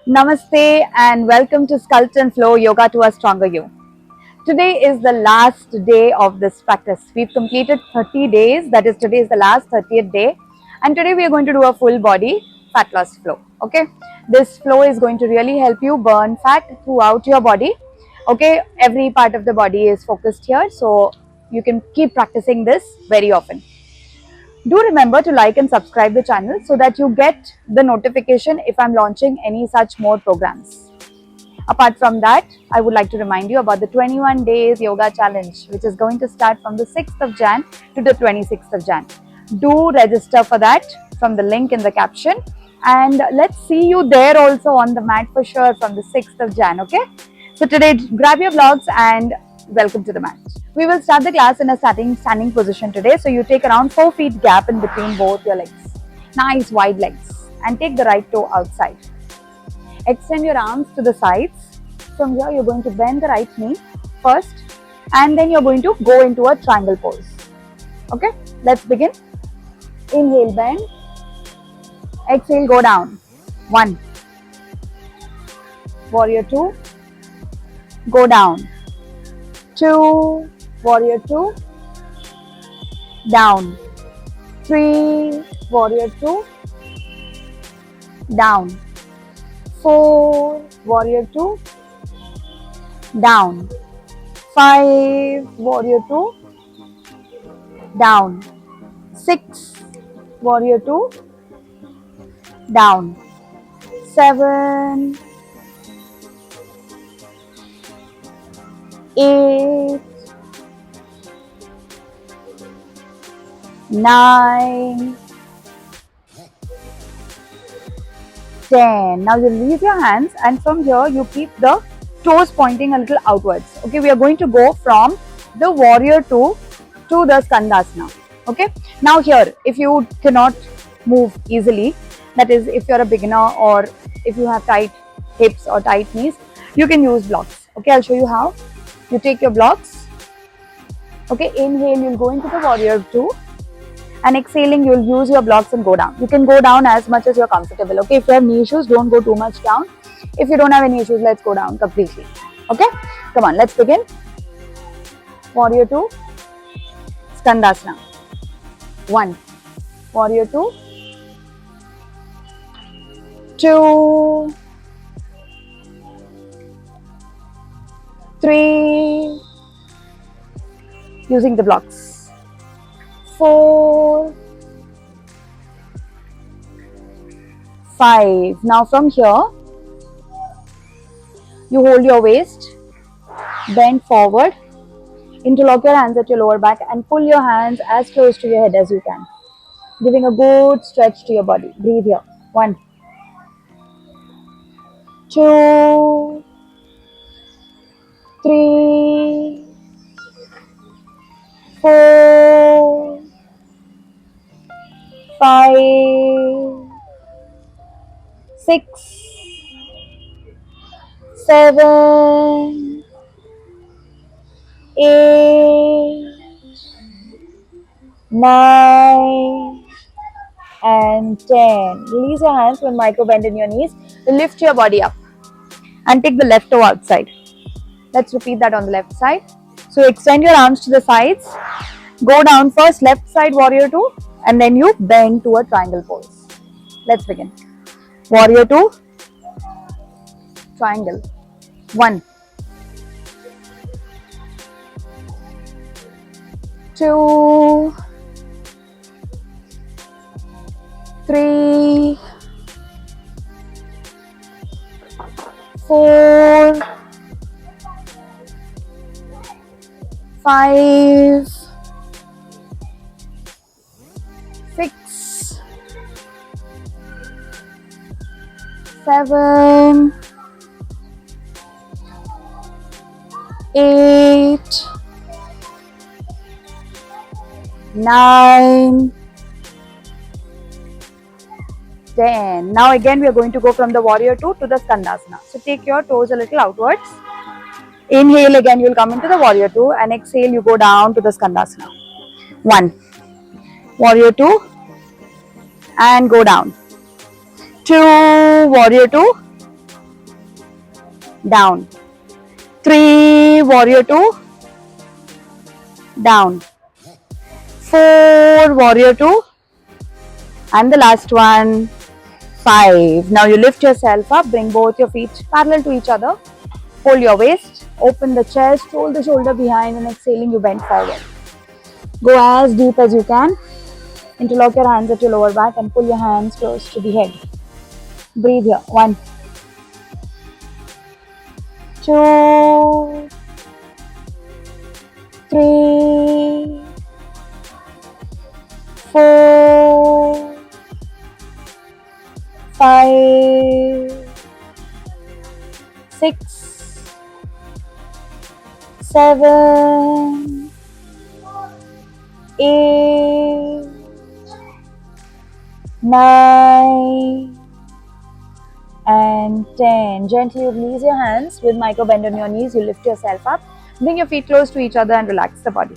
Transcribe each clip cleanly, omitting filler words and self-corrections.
Namaste and welcome to Sculpt and Flow Yoga to a Stronger You. Today is the last day of this practice. We've completed 30 days, that is, today is the last 30th day, and today we are going to do a full body fat loss flow. Okay, this flow is going to really help you burn fat throughout your body. Okay, every part of the body is focused here, so you can keep practicing this very often. Do remember to like and subscribe the channel so that you get the notification if I'm launching any such more programs. Apart from that, I would like to remind you about the 21 days yoga challenge, which is going to start from the 6th of Jan to the 26th of Jan. Do register for that from the link in the caption, and let's see you there also on the mat for sure from the 6th of Jan. Okay, so today grab your vlogs and welcome to the mat. We will start the class in a standing position today. So you take around 4 feet gap in between both your legs. Nice wide legs, and take the right toe outside. Extend your arms to the sides. From here you're going to bend the right knee first, and then you're going to go into a triangle pose. Okay, let's begin. Inhale, bend. Exhale, go down. 1. Warrior 2. Go down. 2. Warrior 2. Down. 3. Warrior 2. Down. 4. Warrior 2. Down. 5. Warrior 2. Down. 6. Warrior 2. Down. 7. 8. 9. 10. Now you release your hands, and from here you keep the toes pointing a little outwards. Okay, we are going to go from the warrior 2 to the skandasana. Okay, now here if you cannot move easily, that is if you're a beginner or if you have tight hips or tight knees, you can use blocks. Okay, I'll show you how. You take your blocks. Okay, inhale, you'll go into the warrior 2, and exhaling you'll use your blocks and go down. You can go down as much as you're comfortable. Okay, if you have knee issues, don't go too much down. If you don't have any issues, let's go down completely. Okay, come on, let's begin. Warrior 2, skandasana. 1. Warrior 2. 2. 3. Using the blocks. 4. 5. Now from here, you hold your waist, bend forward, interlock your hands at your lower back and pull your hands as close to your head as you can, giving a good stretch to your body. Breathe here. 1. 2. 3. 4. 5. 6. 7. 8. 9. And 10. Release your hands when micro bend in your knees. Lift your body up and take the left toe outside. Let's repeat that on the left side. So extend your arms to the sides. Go down first, left side warrior 2, and then you bend to a triangle pose. Let's begin. Warrior 2, triangle. 1. 2. 3. 4. 5. 6. 7. 8. 9. 10. Now again we are going to go from the warrior 2 to the skandasana. So take your toes a little outwards. Inhale, again you will come into the warrior 2, and exhale you go down to the skandasana. 1. Warrior 2 and go down. 2. Warrior 2 down. 3, warrior 2, down. 4, warrior 2, and the last one, 5. Now you lift yourself up, bring both your feet parallel to each other, hold your waist, open the chest, roll the shoulder behind, and exhaling you bend forward. Go as deep as you can. Interlock your hands at your lower back and pull your hands close to the head. Breathe here. 1, 2, 3, 4, 5, 6, 7, 8, 9, and 10. Gently release your hands. With micro bend on your knees, you lift yourself up. Bring your feet close to each other and relax the body.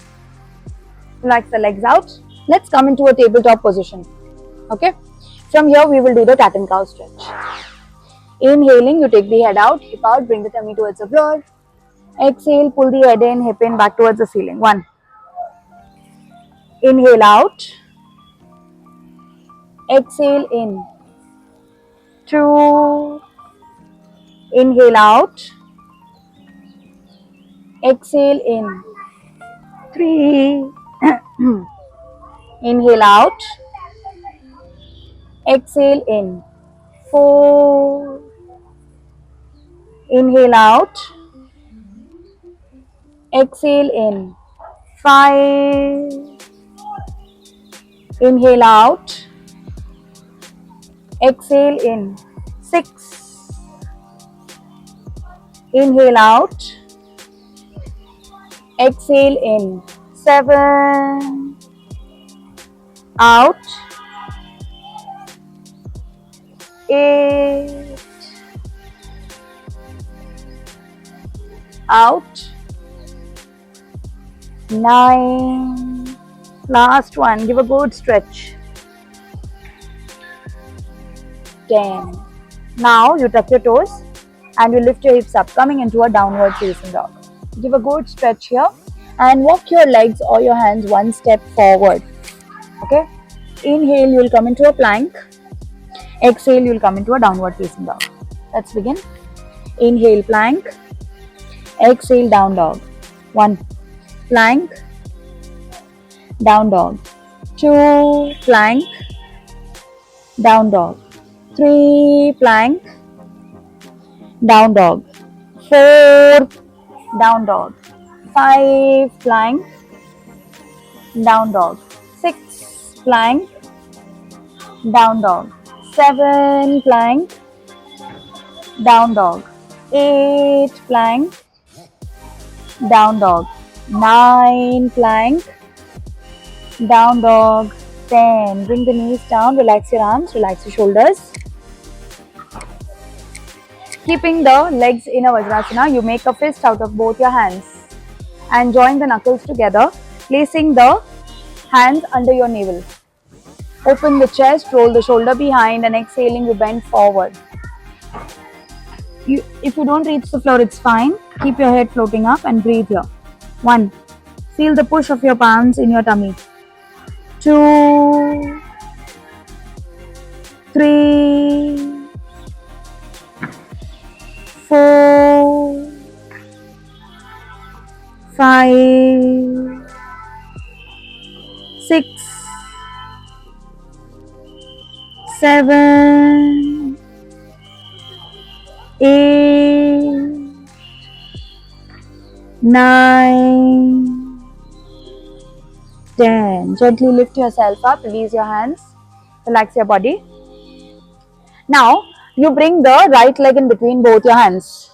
Relax the legs out. Let's come into a tabletop position. Okay. From here, we will do the cat and cow stretch. Inhaling, you take the head out, hip out, bring the tummy towards the floor. Exhale, pull the head in, hip in, back towards the ceiling. 1. Inhale out. Exhale in. 2. Inhale out. Exhale in. 3. Inhale out. Exhale in. 4. Inhale out. Exhale in. 5. Inhale out. Exhale in. 6. Inhale out. Exhale in. 7. Out. 8. Out. 9. Last one. Give a good stretch. 10. Now you tuck your toes and you lift your hips up, coming into a downward facing dog. Give a good stretch here and walk your legs or your hands one step forward. Okay. Inhale, you will come into a plank. Exhale, you will come into a downward facing dog. Let's begin. Inhale, plank. Exhale, down dog. 1. Plank. Down dog. 2. Plank. Down dog. 3. Plank. Down dog. 4. Down dog. 5. Plank. Down dog. 6. Plank. Down dog. 7. Plank. Down dog. 8. Plank. Down dog. 9. Plank. Down dog. 10. Bring the knees down, relax your arms, relax your shoulders. Keeping the legs in a Vajrasana, you make a fist out of both your hands and join the knuckles together, placing the hands under your navel. Open the chest, roll the shoulder behind, and exhaling, you bend forward. If you don't reach the floor, it's fine. Keep your head floating up and breathe here. 1. Feel the push of your palms in your tummy. 2. 3. 4. 5. 6. 7. 8. 9. 10. Gently lift yourself up, release your hands, relax your body. Now, you bring the right leg in between both your hands.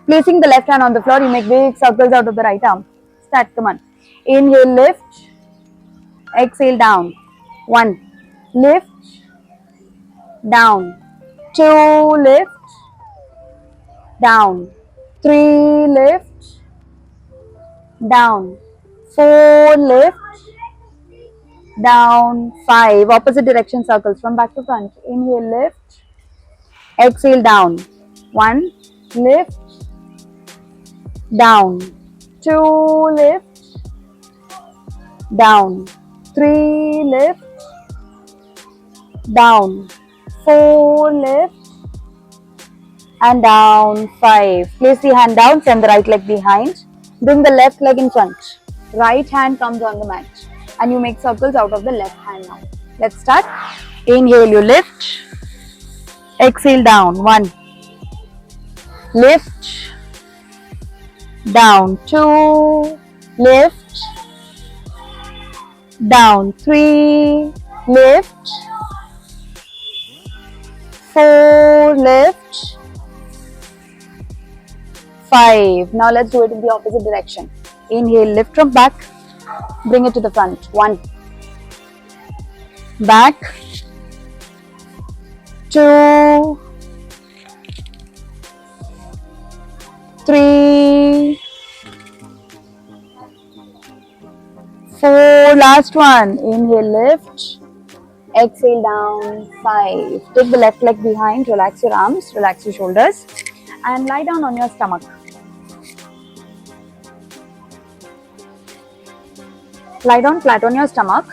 Placing the left hand on the floor, you make big circles out of the right arm. Start, come on. Inhale, lift. Exhale, down. 1. Lift. Down. 2. Lift. Down. 3. Lift. Down. 4. Lift. Down. 5. Opposite direction circles from back to front. Inhale, lift. Exhale down. 1, lift, down. 2, lift, down. 3, lift, down. 4, lift, and down. 5. Place the hand down, send the right leg behind. Bring the left leg in front. Right hand comes on the mat. And you make circles out of the left hand now. Let's start. Inhale, you lift. Exhale down. 1. Lift. Down. 2. Lift. Down. 3. Lift. 4. Lift. 5. Now let's do it in the opposite direction. Inhale, lift from back. Bring it to the front. 1. Back. 2. 3. 4. Last one. Inhale, lift. Exhale down. 5. Take the left leg behind. Relax your arms. Relax your shoulders. And lie down on your stomach. Lie down flat on your stomach.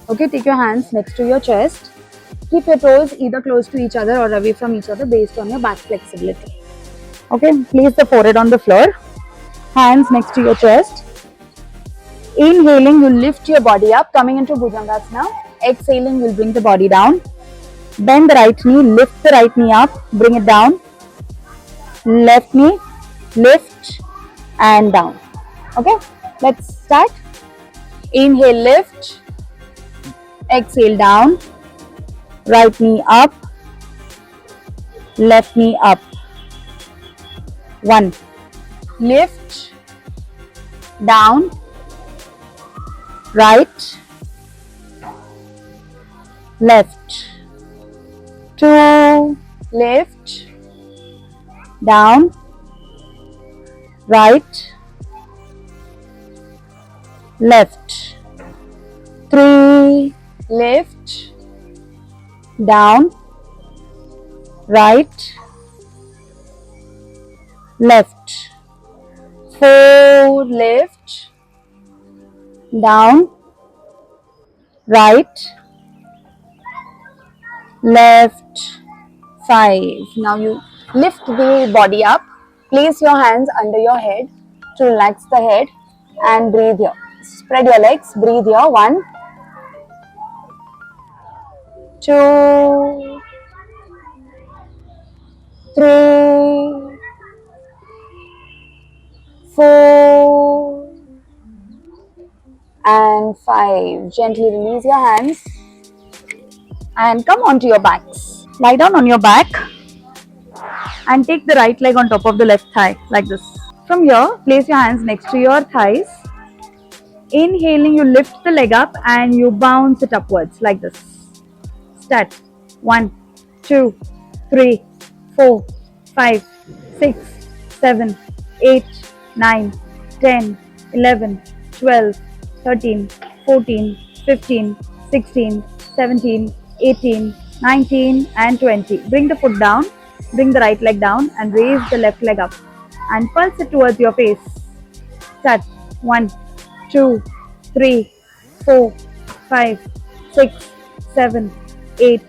Okay, take your hands next to your chest. Keep your toes either close to each other or away from each other based on your back flexibility. Okay, place the forehead on the floor. Hands next to your chest. Inhaling, you lift your body up, coming into Bhujangasana. Exhaling, you'll bring the body down. Bend the right knee, lift the right knee up, bring it down. Left knee, lift and down. Okay, let's start. Inhale, lift. Exhale down. Right knee up. Left knee up. 1. Lift. Down. Right. Left. 2. Lift. Down. Right. Left. 3. Lift. Down. Right. Left. 4. Lift. Down. Right. Left. 5. Now you lift the body up. Place your hands under your head to relax the head and breathe here. Spread your legs. Breathe here. 1, 2, 3, 4, and 5. Gently release your hands and come onto your backs. Lie down on your back and take the right leg on top of the left thigh like this. From here, place your hands next to your thighs. Inhaling, you lift the leg up and you bounce it upwards like this. Start. 1, 2, 3, 4, 5, 6, 7, 8, 9, 10, 11, 12, 13, 14, 15, 16, 17, 18, 19 and 20. Bring the foot down, bring the right leg down and raise the left leg up and pulse it towards your face. Start. 1, 2, 3, 4, 5, 6, 7, 8,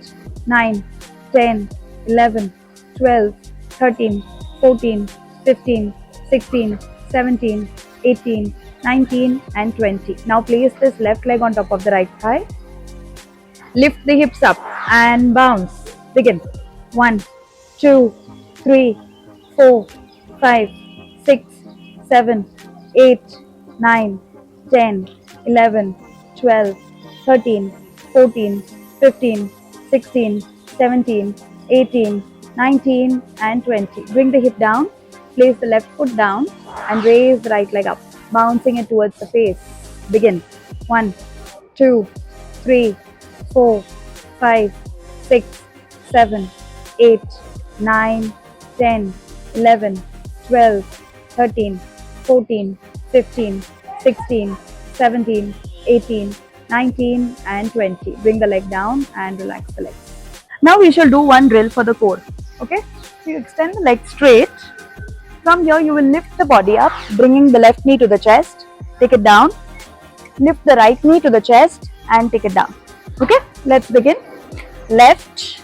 9, 10, 11, 12, 13, 14, 15, 16, 17, 18, 19 and 20. Now place this left leg on top of the right thigh. Lift the hips up and bounce. Begin. 1, 2, 3, 4, 5, 6, 7, 8, 9, 10, 11, 12, 13, 14, 15, 16, 17, 18, 19 and 20. Bring the hip down. Place the left foot down and raise the right leg up, bouncing it towards the face. Begin. 1, 2, 3, 4, 5, 6, 7, 8, 9, 10, 11, 12, 13, 14, 15, 16, 17, 18, 19 and 20. Bring the leg down and relax the legs. Now we shall do one drill for the core. Okay, so you extend the leg straight. From here you will lift the body up, bringing the left knee to the chest, take it down, lift the right knee to the chest and take it down. Okay, let's begin. Left,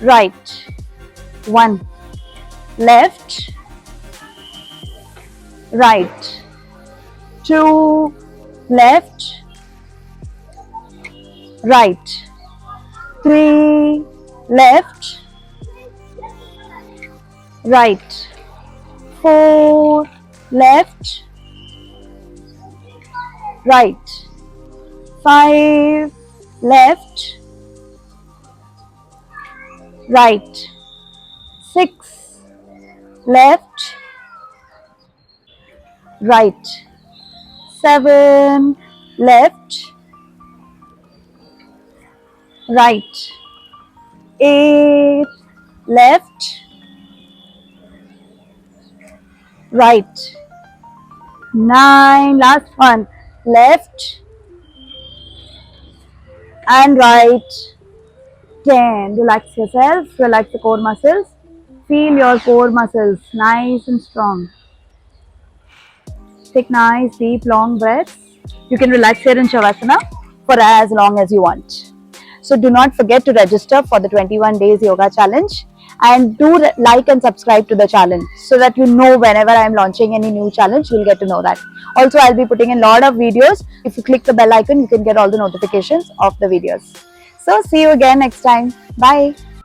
right, 1, left, right, 2, left, right, 3, left, right, 4, left, right, 5, left, right, 6, left, right, 7, left, right, 8, left, right, 9, last one, left and right, 10. Relax yourself, relax the core muscles, feel your core muscles nice and strong. Take nice, deep, long breaths. You can relax here in Shavasana for as long as you want. So do not forget to register for the 21 days yoga challenge and do like and subscribe to the channel so that you know whenever I am launching any new challenge, you'll get to know that. Also, I'll be putting in a lot of videos. If you click the bell icon, you can get all the notifications of the videos. So see you again next time. Bye.